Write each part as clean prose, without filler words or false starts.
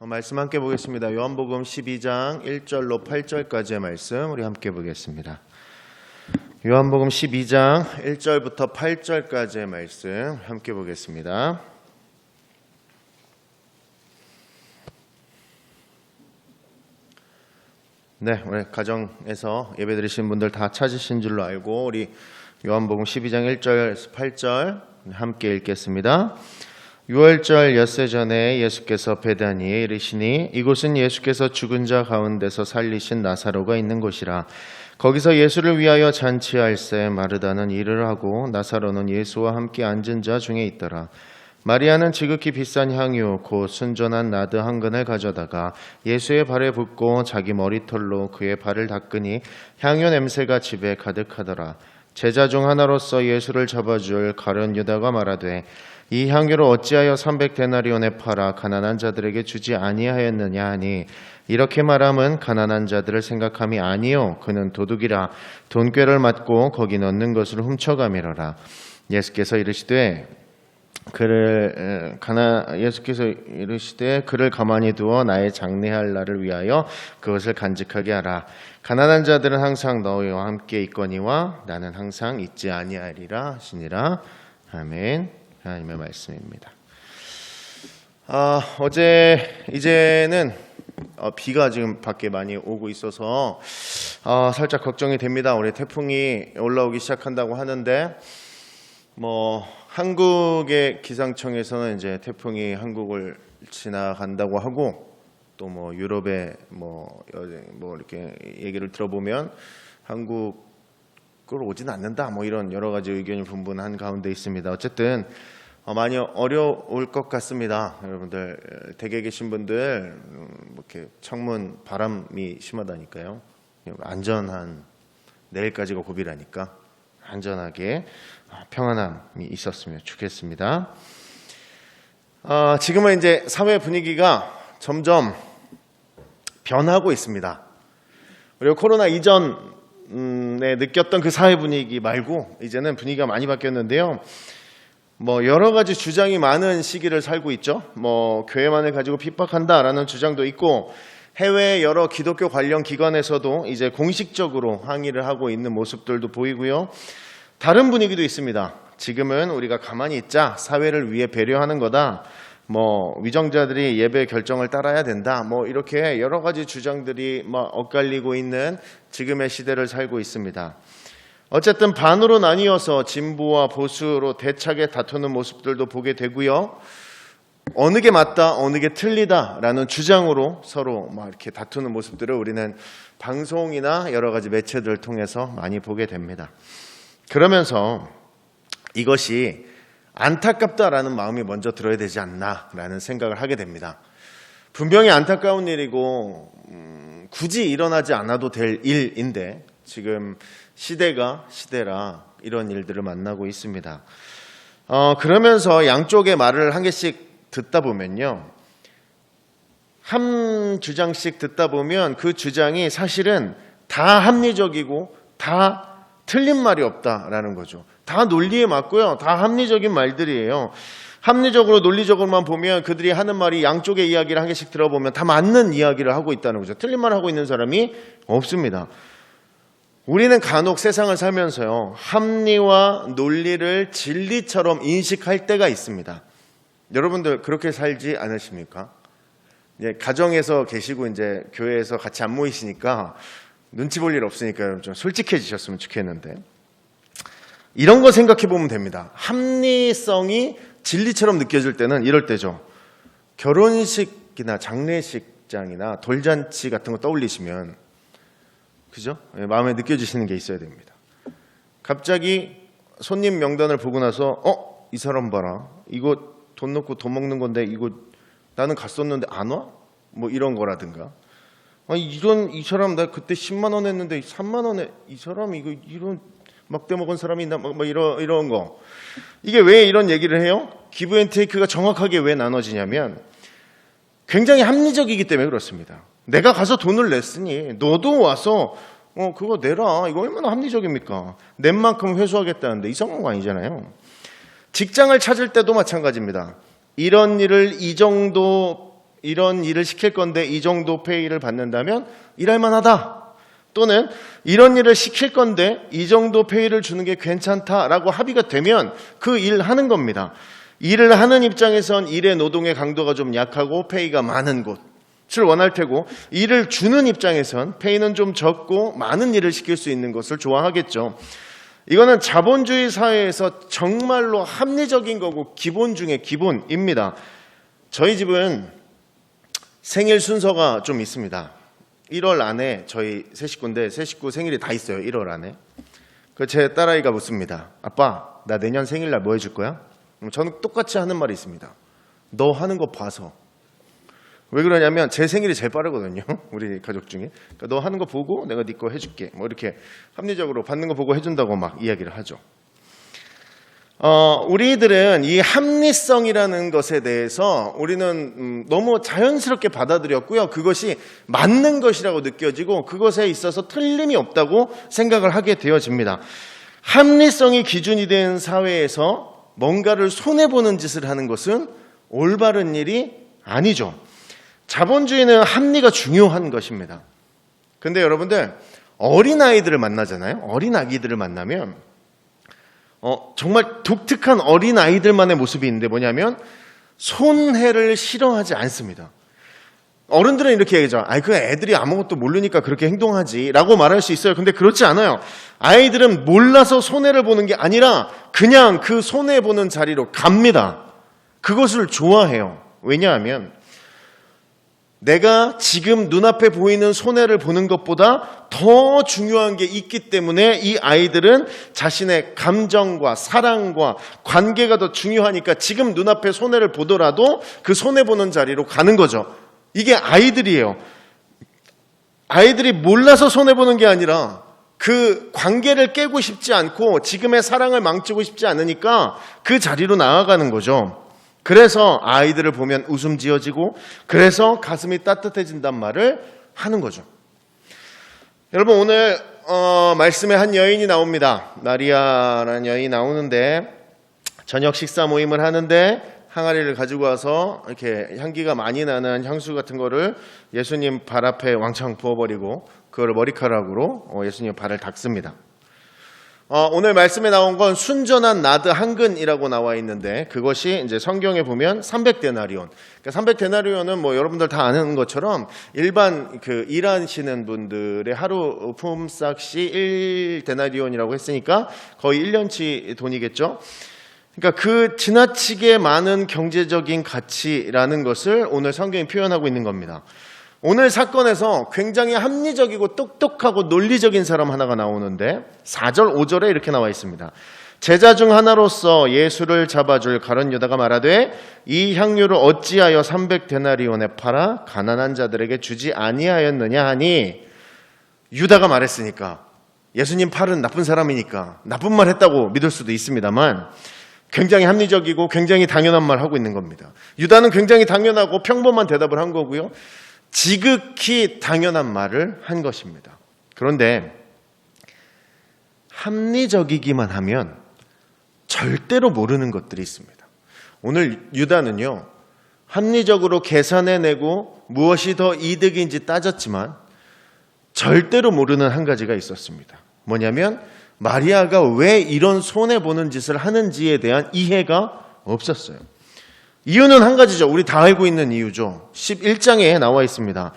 말씀 함께 보겠습니다. 요한복음 12장 1절로 8절까지의 말씀 우리 함께 보겠습니다. 요한복음 12장 1절부터 8절까지의 말씀 함께 보겠습니다. 네, 우리 가정에서 예배드리신 분들 다 찾으신 줄로 알고 우리 요한복음 12장 1절에서 8절 함께 읽겠습니다. 6월절 엿새 전에 예수께서 베다니에 이르시니 이곳은 예수께서 죽은 자 가운데서 살리신 나사로가 있는 곳이라. 거기서 예수를 위하여 잔치할새 마르다는 일을 하고 나사로는 예수와 함께 앉은 자 중에 있더라. 마리아는 지극히 비싼 향유 곧 순전한 나드 한 근을 가져다가 예수의 발에 붓고 자기 머리털로 그의 발을 닦으니 향유 냄새가 집에 가득하더라. 제자 중 하나로서 예수를 잡아줄 가룟 유다가 말하되 이 향유를 어찌하여 300데나리온에 팔아 가난한 자들에게 주지 아니하였느냐 하니 이렇게 말함은 가난한 자들을 생각함이 아니요 그는 도둑이라 돈꾀를 맞고 거기 넣는 것을 훔쳐가미러라. 예수께서 이르시되 그를 가만히 두어 나의 장례할 날을 위하여 그것을 간직하게 하라. 가난한 자들은 항상 너희와 함께 있거니와 나는 항상 있지 아니하리라 하시니라. 아멘. 하나님의 말씀입니다. 이제는 비가 지금 밖에 많이 오고 있어서 살짝 걱정이 됩니다. 우리 태풍이 올라오기 시작한다고 하는데 한국의 기상청에서는 이제 태풍이 한국을 지나간다고 하고 또 유럽에 이렇게 얘기를 들어보면 한국을 오지는 않는다 이런 여러 가지 의견이 분분한 가운데 있습니다. 어쨌든 많이 어려울 것 같습니다. 여러분들 댁에 계신 분들 이렇게 창문 바람이 심하다니까요. 안전한 내일까지가 고비라니까 안전하게 평안함이 있었으면 좋겠습니다. 지금은 이제 사회 분위기가 점점 변하고 있습니다. 그리고 코로나 이전에 느꼈던 그 사회 분위기 말고 이제는 분위기가 많이 바뀌었는데요. 여러 가지 주장이 많은 시기를 살고 있죠. 교회만을 가지고 핍박한다라는 주장도 있고 해외 여러 기독교 관련 기관에서도 이제 공식적으로 항의를 하고 있는 모습들도 보이고요. 다른 분위기도 있습니다. 지금은 우리가 가만히 있자, 사회를 위해 배려하는 거다. 위정자들이 예배 결정을 따라야 된다. 이렇게 여러 가지 주장들이 엇갈리고 있는 지금의 시대를 살고 있습니다. 어쨌든 반으로 나뉘어서 진보와 보수로 대차게 다투는 모습들도 보게 되고요. 어느 게 맞다, 어느 게 틀리다라는 주장으로 서로 이렇게 다투는 모습들을 우리는 방송이나 여러 가지 매체들을 통해서 많이 보게 됩니다. 그러면서 이것이 안타깝다라는 마음이 먼저 들어야 되지 않나라는 생각을 하게 됩니다. 분명히 안타까운 일이고 굳이 일어나지 않아도 될 일인데 지금 시대라 이런 일들을 만나고 있습니다. 그러면서 양쪽의 말을 한 개씩 듣다 보면요. 한 주장씩 듣다 보면 그 주장이 사실은 다 합리적이고 다 틀린 말이 없다라는 거죠. 다 논리에 맞고요. 다 합리적인 말들이에요. 합리적으로 논리적으로만 보면 그들이 하는 말이 양쪽의 이야기를 한 개씩 들어보면 다 맞는 이야기를 하고 있다는 거죠. 틀린 말 하고 있는 사람이 없습니다. 우리는 간혹 세상을 살면서요. 합리와 논리를 진리처럼 인식할 때가 있습니다. 여러분들 그렇게 살지 않으십니까? 가정에서 계시고 이제 교회에서 같이 안 모이시니까 눈치 볼 일 없으니까 좀 솔직해지셨으면 좋겠는데 이런 거 생각해 보면 됩니다. 합리성이 진리처럼 느껴질 때는 이럴 때죠. 결혼식이나 장례식장이나 돌잔치 같은 거 떠올리시면 그죠? 마음에 느껴지시는 게 있어야 됩니다. 갑자기 손님 명단을 보고 나서 이 사람 봐라. 이거 돈 넣고 돈 먹는 건데 이거 나는 갔었는데 안 와? 이런 거라든가. 이 사람 나 그때 10만 원 했는데 3만 원에 이 사람 이런 막대 먹은 사람이 있나 이런 거. 이게 왜 이런 얘기를 해요? 기브 앤 테이크가 정확하게 왜 나눠지냐면 굉장히 합리적이기 때문에 그렇습니다. 내가 가서 돈을 냈으니 너도 와서 그거 내라. 이거 얼마나 합리적입니까? 낸 만큼 회수하겠다는데 이상한 거 아니잖아요. 직장을 찾을 때도 마찬가지입니다. 이런 일을 이 정도 이런 일을 시킬 건데 이 정도 페이를 받는다면 일할 만하다. 또는 이런 일을 시킬 건데 이 정도 페이를 주는 게 괜찮다라고 합의가 되면 그 일 하는 겁니다. 일을 하는 입장에선 일의 노동의 강도가 좀 약하고 페이가 많은 곳을 원할 테고, 일을 주는 입장에선 페이는 좀 적고 많은 일을 시킬 수 있는 것을 좋아하겠죠. 이거는 자본주의 사회에서 정말로 합리적인 거고 기본 중에 기본입니다. 저희 집은 생일 순서가 좀 있습니다. 1월 안에 저희 세 식구인데 세 식구 생일이 다 있어요. 1월 안에. 제 딸아이가 묻습니다. 아빠, 나 내년 생일날 뭐 해줄 거야? 저는 똑같이 하는 말이 있습니다. 너 하는 거 봐서. 왜 그러냐면 제 생일이 제일 빠르거든요. 우리 가족 중에. 그러니까 너 하는 거 보고 내가 네 거 해줄게. 뭐 이렇게 합리적으로 받는 거 보고 해준다고 막 이야기를 하죠. 우리들은 이 합리성이라는 것에 대해서 우리는 너무 자연스럽게 받아들였고요. 그것이 맞는 것이라고 느껴지고 그것에 있어서 틀림이 없다고 생각을 하게 되어집니다. 합리성이 기준이 된 사회에서 뭔가를 손해보는 짓을 하는 것은 올바른 일이 아니죠. 자본주의는 합리가 중요한 것입니다. 근데 여러분들, 어린아이들을 만나잖아요. 어린아기들을 만나면 정말 독특한 어린아이들만의 모습이 있는데 뭐냐면 손해를 싫어하지 않습니다. 어른들은 이렇게 얘기하죠. 그 애들이 아무것도 모르니까 그렇게 행동하지 라고 말할 수 있어요. 근데 그렇지 않아요. 아이들은 몰라서 손해를 보는 게 아니라 그냥 그 손해보는 자리로 갑니다. 그것을 좋아해요. 왜냐하면 내가 지금 눈앞에 보이는 손해를 보는 것보다 더 중요한 게 있기 때문에 이 아이들은 자신의 감정과 사랑과 관계가 더 중요하니까 지금 눈앞에 손해를 보더라도 그 손해보는 자리로 가는 거죠. 이게 아이들이에요. 아이들이 몰라서 손해보는 게 아니라 그 관계를 깨고 싶지 않고 지금의 사랑을 망치고 싶지 않으니까 그 자리로 나아가는 거죠. 그래서 아이들을 보면 웃음 지어지고 그래서 가슴이 따뜻해진단 말을 하는 거죠. 여러분, 오늘 말씀에 한 여인이 나옵니다. 마리아라는 여인이 나오는데 저녁 식사 모임을 하는데 항아리를 가지고 와서 이렇게 향기가 많이 나는 향수 같은 거를 예수님 발 앞에 왕창 부어버리고 그거를 머리카락으로 예수님 발을 닦습니다. 오늘 말씀에 나온 건 순전한 나드 한 근이라고 나와 있는데 그것이 이제 성경에 보면 300데나리온. 그러니까 300데나리온은 뭐 여러분들 다 아는 것처럼 일반 일하시는 분들의 하루 품삯이 1데나리온이라고 했으니까 거의 1년치 돈이겠죠. 그러니까 그 지나치게 많은 경제적인 가치라는 것을 오늘 성경이 표현하고 있는 겁니다. 오늘 사건에서 굉장히 합리적이고 똑똑하고 논리적인 사람 하나가 나오는데 4절, 5절에 이렇게 나와 있습니다. 제자 중 하나로서 예수를 잡아줄 가룟 유다가 말하되 이 향유를 어찌하여 300데나리온에 팔아 가난한 자들에게 주지 아니하였느냐 하니, 유다가 말했으니까 예수님 팔은 나쁜 사람이니까 나쁜 말 했다고 믿을 수도 있습니다만 굉장히 합리적이고 굉장히 당연한 말 하고 있는 겁니다. 유다는 굉장히 당연하고 평범한 대답을 한 거고요. 지극히 당연한 말을 한 것입니다. 그런데 합리적이기만 하면 절대로 모르는 것들이 있습니다. 오늘 유다는요, 합리적으로 계산해내고 무엇이 더 이득인지 따졌지만 절대로 모르는 한 가지가 있었습니다. 뭐냐면 마리아가 왜 이런 손해보는 짓을 하는지에 대한 이해가 없었어요. 이유는 한 가지죠. 우리 다 알고 있는 이유죠. 11장에 나와 있습니다.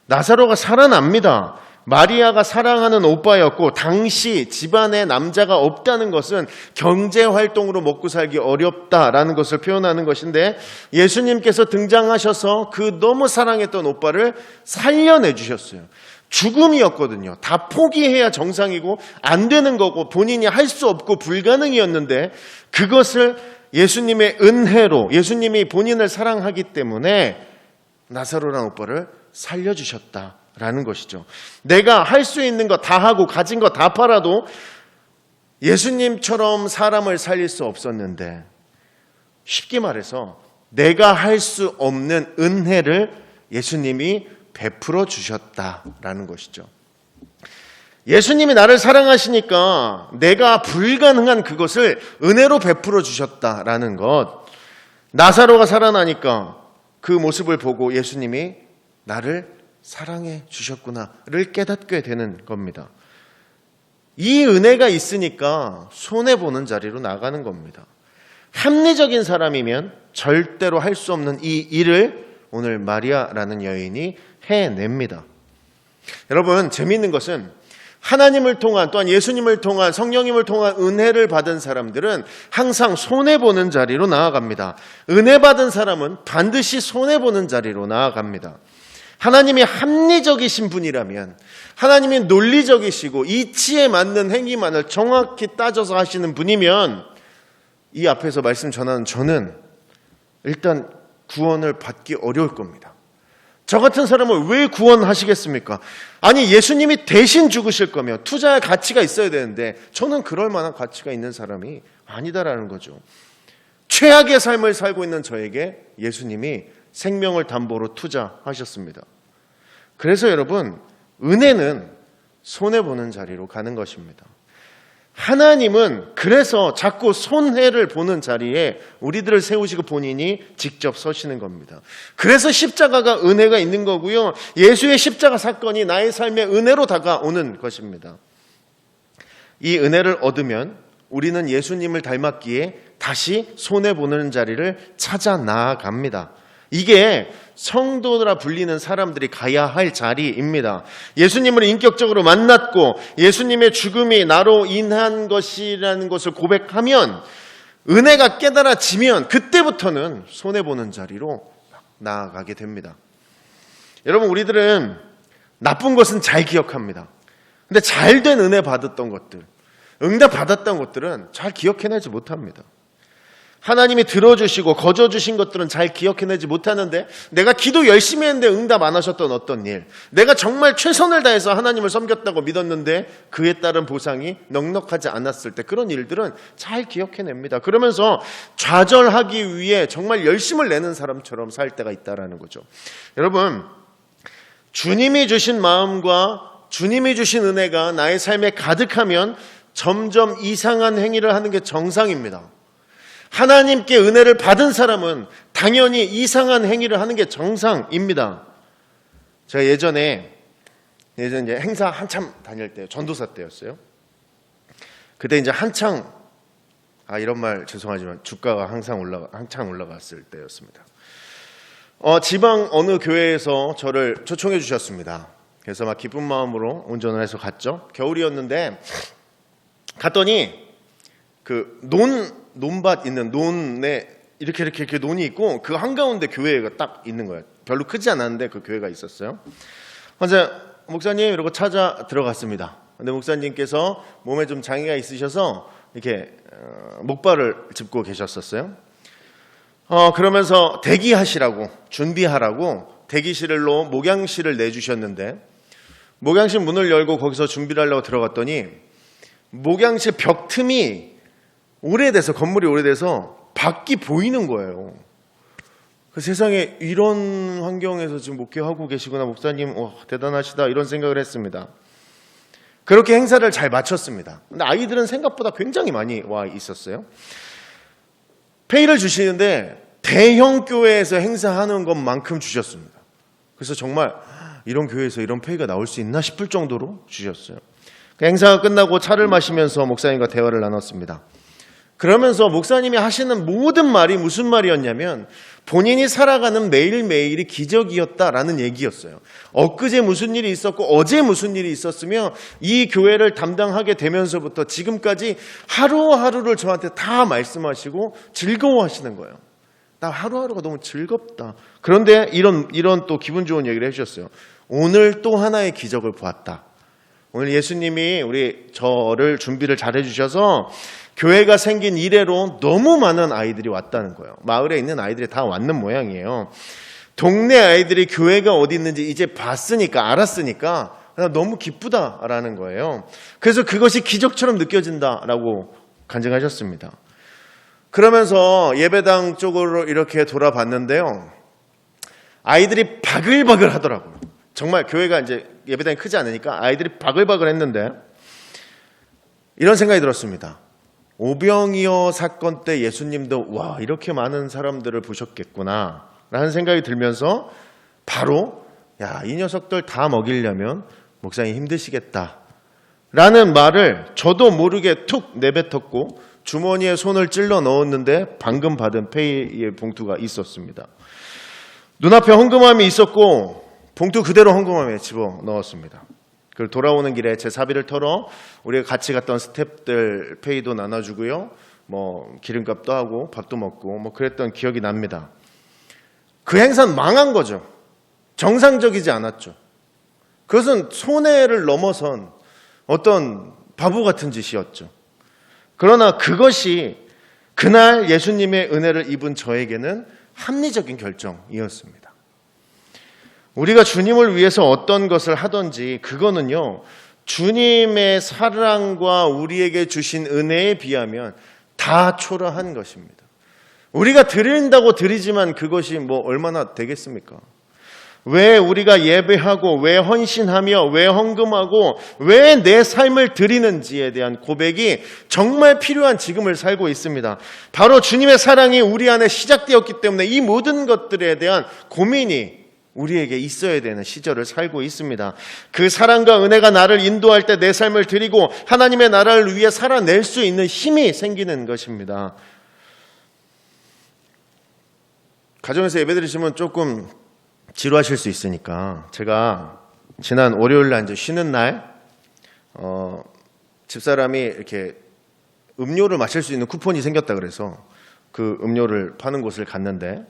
나사로가 살아납니다. 마리아가 사랑하는 오빠였고 당시 집안에 남자가 없다는 것은 경제활동으로 먹고 살기 어렵다라는 것을 표현하는 것인데 예수님께서 등장하셔서 그 너무 사랑했던 오빠를 살려내주셨어요. 죽음이었거든요. 다 포기해야 정상이고 안 되는 거고 본인이 할 수 없고 불가능이었는데 그것을 예수님의 은혜로, 예수님이 본인을 사랑하기 때문에 나사로라는 오빠를 살려주셨다라는 것이죠. 내가 할 수 있는 거 다 하고 가진 거 다 팔아도 예수님처럼 사람을 살릴 수 없었는데, 쉽게 말해서 내가 할 수 없는 은혜를 예수님이 베풀어 주셨다라는 것이죠. 예수님이 나를 사랑하시니까 내가 불가능한 그것을 은혜로 베풀어 주셨다라는 것. 나사로가 살아나니까 그 모습을 보고 예수님이 나를 사랑해 주셨구나를 깨닫게 되는 겁니다. 이 은혜가 있으니까 손해보는 자리로 나가는 겁니다. 합리적인 사람이면 절대로 할 수 없는 이 일을 오늘 마리아라는 여인이 해냅니다. 여러분, 재미있는 것은 하나님을 통한, 또한 예수님을 통한, 성령님을 통한 은혜를 받은 사람들은 항상 손해보는 자리로 나아갑니다. 은혜 받은 사람은 반드시 손해보는 자리로 나아갑니다. 하나님이 합리적이신 분이라면, 하나님이 논리적이시고 이치에 맞는 행위만을 정확히 따져서 하시는 분이면 이 앞에서 말씀 전하는 저는 일단 구원을 받기 어려울 겁니다. 저 같은 사람을 왜 구원하시겠습니까? 아니, 예수님이 대신 죽으실 거면 투자할 가치가 있어야 되는데 저는 그럴 만한 가치가 있는 사람이 아니다라는 거죠. 최악의 삶을 살고 있는 저에게 예수님이 생명을 담보로 투자하셨습니다. 그래서 여러분, 은혜는 손해보는 자리로 가는 것입니다. 하나님은 그래서 자꾸 손해를 보는 자리에 우리들을 세우시고 본인이 직접 서시는 겁니다. 그래서 십자가가 은혜가 있는 거고요. 예수의 십자가 사건이 나의 삶에 은혜로 다가오는 것입니다. 이 은혜를 얻으면 우리는 예수님을 닮았기에 다시 손해보는 자리를 찾아 나아갑니다. 이게 성도라 불리는 사람들이 가야 할 자리입니다. 예수님을 인격적으로 만났고 예수님의 죽음이 나로 인한 것이라는 것을 고백하면, 은혜가 깨달아지면 그때부터는 손해보는 자리로 나아가게 됩니다. 여러분, 우리들은 나쁜 것은 잘 기억합니다. 근데 잘된 은혜 받았던 것들, 응답 받았던 것들은 잘 기억해내지 못합니다. 하나님이 들어주시고 거저주신 것들은 잘 기억해내지 못하는데, 내가 기도 열심히 했는데 응답 안 하셨던 어떤 일, 내가 정말 최선을 다해서 하나님을 섬겼다고 믿었는데 그에 따른 보상이 넉넉하지 않았을 때, 그런 일들은 잘 기억해냅니다. 그러면서 좌절하기 위해 정말 열심을 내는 사람처럼 살 때가 있다는 거죠. 여러분, 주님이 주신 마음과 주님이 주신 은혜가 나의 삶에 가득하면 점점 이상한 행위를 하는 게 정상입니다. 하나님께 은혜를 받은 사람은 당연히 이상한 행위를 하는 게 정상입니다. 제가 예전에 이제 행사 한참 다닐 때, 전도사 때였어요. 그때 이제 한창, 이런 말 죄송하지만 주가가 한창 올라갔을 때였습니다. 지방 어느 교회에서 저를 초청해 주셨습니다. 그래서 막 기쁜 마음으로 운전을 해서 갔죠. 겨울이었는데 갔더니 그 논밭 있는 논에 이렇게 논이 있고 그 한가운데 교회가 딱 있는 거예요. 별로 크지 않았는데 그 교회가 있었어요. 그래서 목사님 이러고 찾아 들어갔습니다. 근데 목사님께서 몸에 좀 장애가 있으셔서 이렇게 목발을 짚고 계셨었어요. 그러면서 대기하시라고, 준비하라고 대기실로 목양실을 내주셨는데, 목양실 문을 열고 거기서 준비를 하려고 들어갔더니 목양실 벽 틈이 오래돼서, 건물이 오래돼서 밖이 보이는 거예요. 그 세상에 이런 환경에서 지금 목회하고 계시구나, 목사님, 대단하시다, 이런 생각을 했습니다. 그렇게 행사를 잘 마쳤습니다. 근데 아이들은 생각보다 굉장히 많이 와 있었어요. 페이를 주시는데 대형 교회에서 행사하는 것만큼 주셨습니다. 그래서 정말 이런 교회에서 이런 페이가 나올 수 있나 싶을 정도로 주셨어요. 그 행사가 끝나고 차를 마시면서 목사님과 대화를 나눴습니다. 그러면서 목사님이 하시는 모든 말이 무슨 말이었냐면, 본인이 살아가는 매일매일이 기적이었다라는 얘기였어요. 엊그제 무슨 일이 있었고 어제 무슨 일이 있었으며 이 교회를 담당하게 되면서부터 지금까지 하루하루를 저한테 다 말씀하시고 즐거워하시는 거예요. 나 하루하루가 너무 즐겁다. 그런데 이런 또 기분 좋은 얘기를 해주셨어요. 오늘 또 하나의 기적을 보았다. 오늘 예수님이 저를 준비를 잘 해주셔서 교회가 생긴 이래로 너무 많은 아이들이 왔다는 거예요. 마을에 있는 아이들이 다 왔는 모양이에요. 동네 아이들이 교회가 어디 있는지 이제 봤으니까, 알았으니까 너무 기쁘다라는 거예요. 그래서 그것이 기적처럼 느껴진다라고 간증하셨습니다. 그러면서 예배당 쪽으로 이렇게 돌아봤는데요. 아이들이 바글바글 하더라고요. 정말 교회가 이제 예배당이 크지 않으니까 아이들이 바글바글 했는데, 이런 생각이 들었습니다. 오병이어 사건 때 예수님도 이렇게 많은 사람들을 보셨겠구나 라는 생각이 들면서 바로 이 녀석들 다 먹이려면 목사님 힘드시겠다 라는 말을 저도 모르게 툭 내뱉었고 주머니에 손을 찔러 넣었는데 방금 받은 페이의 봉투가 있었습니다. 눈앞에 헌금함이 있었고 봉투 그대로 헌금함에 집어넣었습니다. 그리고 돌아오는 길에 제 사비를 털어 우리가 같이 갔던 스태프들 페이도 나눠주고요. 기름값도 하고 밥도 먹고 그랬던 기억이 납니다. 그 행사는 망한 거죠. 정상적이지 않았죠. 그것은 손해를 넘어선 어떤 바보 같은 짓이었죠. 그러나 그것이 그날 예수님의 은혜를 입은 저에게는 합리적인 결정이었습니다. 우리가 주님을 위해서 어떤 것을 하든지 그거는요, 주님의 사랑과 우리에게 주신 은혜에 비하면 다 초라한 것입니다. 우리가 드린다고 드리지만 그것이 얼마나 되겠습니까? 왜 우리가 예배하고 왜 헌신하며 왜 헌금하고 왜 내 삶을 드리는지에 대한 고백이 정말 필요한 지금을 살고 있습니다. 바로 주님의 사랑이 우리 안에 시작되었기 때문에 이 모든 것들에 대한 고민이 우리에게 있어야 되는 시절을 살고 있습니다. 그 사랑과 은혜가 나를 인도할 때 내 삶을 드리고 하나님의 나라를 위해 살아낼 수 있는 힘이 생기는 것입니다. 가정에서 예배 드리시면 조금 지루하실 수 있으니까 제가 지난 월요일 날 이제 쉬는 날 집사람이 이렇게 음료를 마실 수 있는 쿠폰이 생겼다 그래서 그 음료를 파는 곳을 갔는데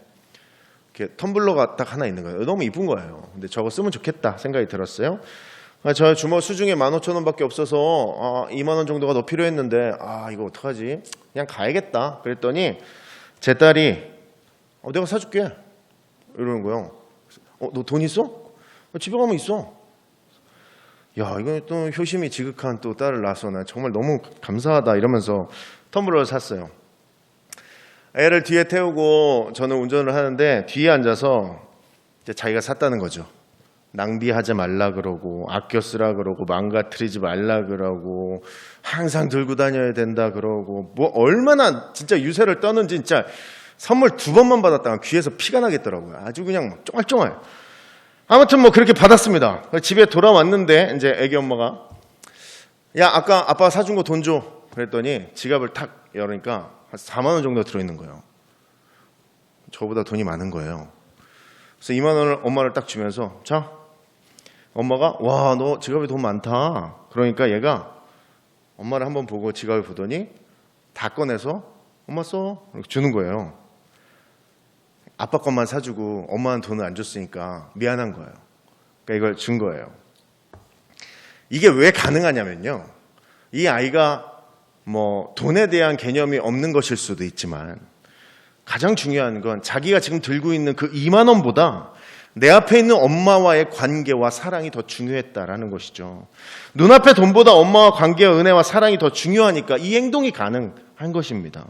이렇게 텀블러가 딱 하나 있는 거예요. 너무 이쁜 거예요. 근데 저거 쓰면 좋겠다 생각이 들었어요. 저 주머 수중에 15,000원밖에 없어서 20,000원 정도가 더 필요했는데 이거 어떡하지? 그냥 가야겠다. 그랬더니 제 딸이 내가 사줄게 이러는 거예요. 너 돈 있어? 집에 가면 있어. 이건 또 효심이 지극한 또 딸을 낳아서 나 정말 너무 감사하다 이러면서 텀블러를 샀어요. 애를 뒤에 태우고 저는 운전을 하는데 뒤에 앉아서 이제 자기가 샀다는 거죠. 낭비하지 말라 그러고 아껴 쓰라 그러고 망가뜨리지 말라 그러고 항상 들고 다녀야 된다 그러고 얼마나 진짜 유세를 떠는지 진짜 선물 2번만 받았다가 귀에서 피가 나겠더라고요. 아주 그냥 쫑알쫑알. 아무튼 그렇게 받았습니다. 집에 돌아왔는데 이제 애기 엄마가 아까 아빠가 사준 거 돈 줘. 그랬더니 지갑을 탁 열으니까 한 4만 원 정도 들어있는 거예요. 저보다 돈이 많은 거예요. 그래서 2만 원을 엄마를 딱 주면서 자, 엄마가 와, 너 지갑에 돈 많다. 그러니까 얘가 엄마를 한번 보고 지갑을 보더니 다 꺼내서 엄마 써. 이렇게 주는 거예요. 아빠 것만 사주고 엄마는 돈을 안 줬으니까 미안한 거예요. 그러니까 이걸 준 거예요. 이게 왜 가능하냐면요. 이 아이가 돈에 대한 개념이 없는 것일 수도 있지만 가장 중요한 건 자기가 지금 들고 있는 그 2만 원보다 내 앞에 있는 엄마와의 관계와 사랑이 더 중요했다라는 것이죠. 눈앞의 돈보다 엄마와 관계와 은혜와 사랑이 더 중요하니까 이 행동이 가능한 것입니다.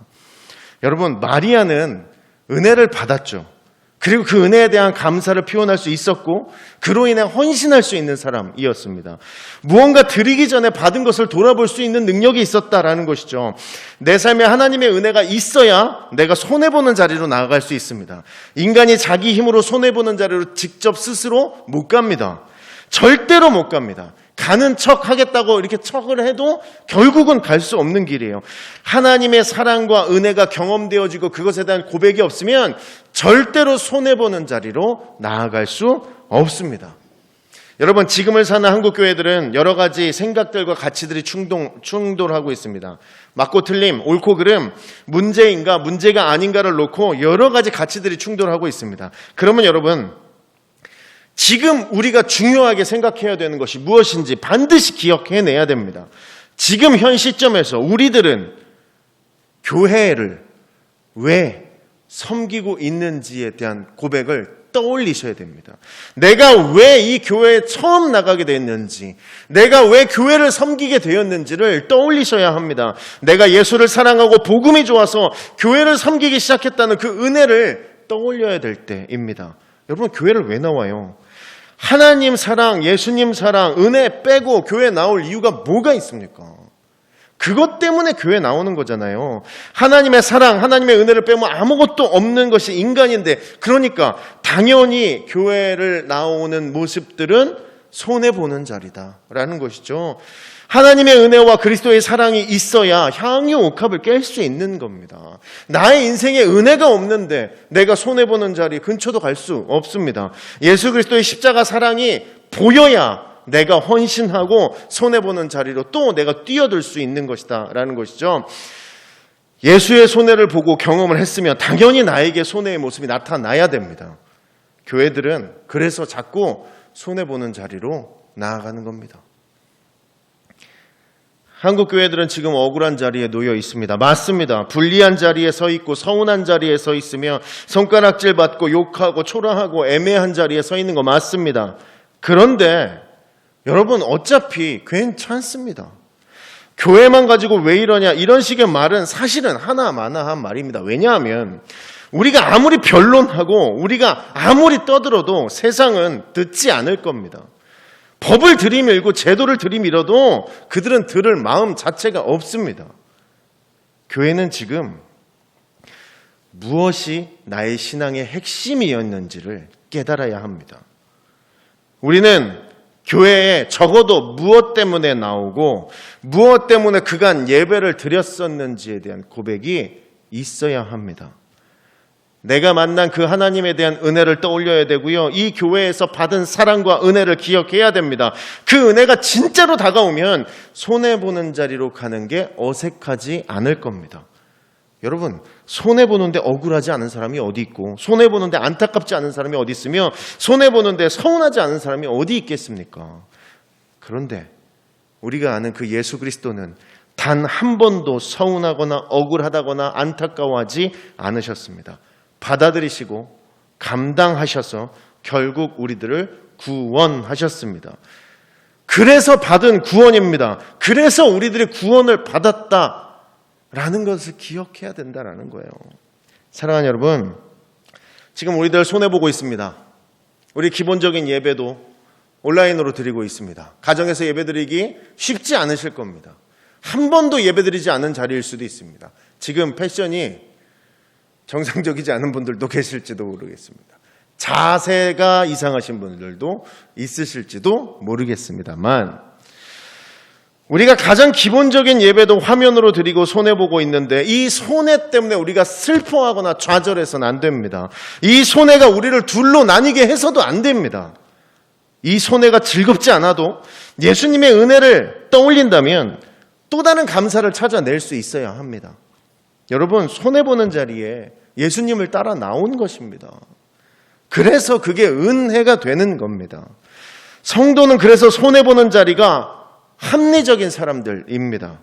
여러분, 마리아는 은혜를 받았죠. 그리고 그 은혜에 대한 감사를 표현할 수 있었고 그로 인해 헌신할 수 있는 사람이었습니다. 무언가 드리기 전에 받은 것을 돌아볼 수 있는 능력이 있었다라는 것이죠. 내 삶에 하나님의 은혜가 있어야 내가 손해보는 자리로 나아갈 수 있습니다. 인간이 자기 힘으로 손해보는 자리로 직접 스스로 못 갑니다. 절대로 못 갑니다. 가는 척 하겠다고 이렇게 척을 해도 결국은 갈 수 없는 길이에요. 하나님의 사랑과 은혜가 경험되어지고 그것에 대한 고백이 없으면 절대로 손해보는 자리로 나아갈 수 없습니다. 여러분, 지금을 사는 한국교회들은 여러 가지 생각들과 가치들이 충돌하고 있습니다. 맞고 틀림, 옳고 그름, 문제인가 문제가 아닌가를 놓고 여러 가지 가치들이 충돌하고 있습니다. 그러면 여러분, 지금 우리가 중요하게 생각해야 되는 것이 무엇인지 반드시 기억해내야 됩니다. 지금 현 시점에서 우리들은 교회를 왜 섬기고 있는지에 대한 고백을 떠올리셔야 됩니다. 내가 왜 이 교회에 처음 나가게 됐는지, 내가 왜 교회를 섬기게 되었는지를 떠올리셔야 합니다. 내가 예수를 사랑하고 복음이 좋아서 교회를 섬기기 시작했다는 그 은혜를 떠올려야 될 때입니다. 여러분, 교회를 왜 나와요? 하나님 사랑, 예수님 사랑, 은혜 빼고 교회 나올 이유가 뭐가 있습니까? 그것 때문에 교회 나오는 거잖아요. 하나님의 사랑, 하나님의 은혜를 빼면 아무것도 없는 것이 인간인데, 그러니까 당연히 교회를 나오는 모습들은 손해보는 자리다라는 것이죠. 하나님의 은혜와 그리스도의 사랑이 있어야 향유 옥합을 깰 수 있는 겁니다. 나의 인생에 은혜가 없는데 내가 손해보는 자리 근처도 갈 수 없습니다. 예수 그리스도의 십자가 사랑이 보여야 내가 헌신하고 손해보는 자리로 또 내가 뛰어들 수 있는 것이다 라는 것이죠. 예수의 손해를 보고 경험을 했으면 당연히 나에게 손해의 모습이 나타나야 됩니다. 교회들은 그래서 자꾸 손해보는 자리로 나아가는 겁니다. 한국 교회들은 지금 억울한 자리에 놓여 있습니다. 맞습니다. 불리한 자리에 서 있고 서운한 자리에 서 있으며 손가락질 받고 욕하고 초라하고 애매한 자리에 서 있는 거 맞습니다. 그런데 여러분 어차피 괜찮습니다. 교회만 가지고 왜 이러냐 이런 식의 말은 사실은 하나마나한 말입니다. 왜냐하면 우리가 아무리 변론하고 우리가 아무리 떠들어도 세상은 듣지 않을 겁니다. 법을 들이밀고 제도를 들이밀어도 그들은 들을 마음 자체가 없습니다. 교회는 지금 무엇이 나의 신앙의 핵심이었는지를 깨달아야 합니다. 우리는 교회에 적어도 무엇 때문에 나오고 무엇 때문에 그간 예배를 드렸었는지에 대한 고백이 있어야 합니다. 내가 만난 그 하나님에 대한 은혜를 떠올려야 되고요. 이 교회에서 받은 사랑과 은혜를 기억해야 됩니다. 그 은혜가 진짜로 다가오면 손해보는 자리로 가는 게 어색하지 않을 겁니다. 여러분, 손해보는데 억울하지 않은 사람이 어디 있고 손해보는데 안타깝지 않은 사람이 어디 있으며 손해보는데 서운하지 않은 사람이 어디 있겠습니까? 그런데 우리가 아는 그 예수 그리스도는 단 한 번도 서운하거나 억울하다거나 안타까워하지 않으셨습니다. 받아들이시고 감당하셔서 결국 우리들을 구원하셨습니다. 그래서 받은 구원입니다. 그래서 우리들이 구원을 받았다라는 것을 기억해야 된다라는 거예요. 사랑하는 여러분, 지금 우리들 손해보고 있습니다. 우리 기본적인 예배도 온라인으로 드리고 있습니다. 가정에서 예배드리기 쉽지 않으실 겁니다. 한 번도 예배드리지 않은 자리일 수도 있습니다. 지금 패션이 정상적이지 않은 분들도 계실지도 모르겠습니다. 자세가 이상하신 분들도 있으실지도 모르겠습니다만 우리가 가장 기본적인 예배도 화면으로 드리고 손해보고 있는데 이 손해 때문에 우리가 슬퍼하거나 좌절해서는 안 됩니다. 이 손해가 우리를 둘로 나뉘게 해서도 안 됩니다. 이 손해가 즐겁지 않아도 예수님의 은혜를 떠올린다면 또 다른 감사를 찾아낼 수 있어야 합니다. 여러분, 손해보는 자리에 예수님을 따라 나온 것입니다. 그래서 그게 은혜가 되는 겁니다. 성도는 그래서 손해보는 자리가 합리적인 사람들입니다.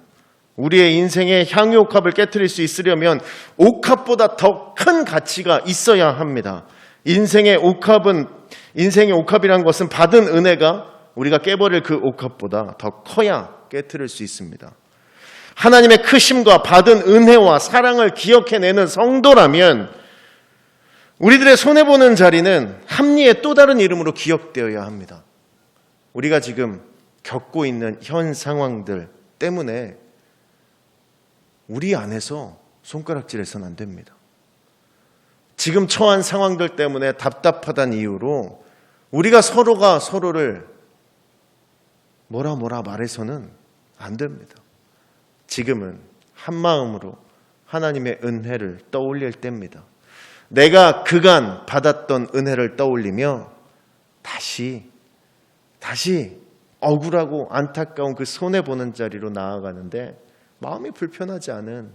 우리의 인생의 향유 옥합을 깨트릴 수 있으려면 옥합보다 더 큰 가치가 있어야 합니다. 인생의 옥합이란 것은 받은 은혜가 우리가 깨버릴 그 옥합보다 더 커야 깨트릴 수 있습니다. 하나님의 크심과 받은 은혜와 사랑을 기억해내는 성도라면 우리들의 손해보는 자리는 합리의 또 다른 이름으로 기억되어야 합니다. 우리가 지금 겪고 있는 현 상황들 때문에 우리 안에서 손가락질해서는 안 됩니다. 지금 처한 상황들 때문에 답답하다는 이유로 우리가 서로가 서로를 뭐라 말해서는 안 됩니다. 지금은 한마음으로 하나님의 은혜를 떠올릴 때입니다. 내가 그간 받았던 은혜를 떠올리며 다시 억울하고 안타까운 그 손해보는 자리로 나아가는데 마음이 불편하지 않은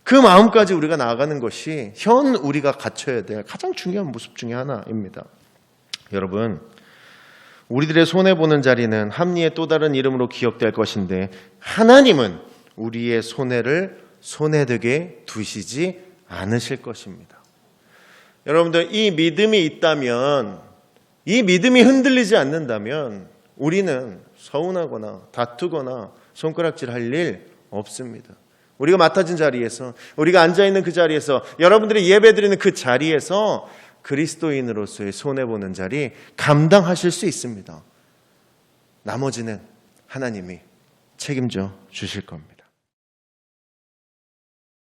그 마음까지 우리가 나아가는 것이 현 우리가 갖춰야 될 가장 중요한 모습 중에 하나입니다. 여러분, 우리들의 손해보는 자리는 합리의 또 다른 이름으로 기억될 것인데 하나님은 우리의 손해를 손해되게 두시지 않으실 것입니다. 여러분들, 이 믿음이 있다면, 이 믿음이 흔들리지 않는다면 우리는 서운하거나 다투거나 손가락질할 일 없습니다. 우리가 맡아진 자리에서, 우리가 앉아있는 그 자리에서, 여러분들이 예배드리는 그 자리에서 그리스도인으로서의 손해보는 자리 감당하실 수 있습니다. 나머지는 하나님이 책임져 주실 겁니다.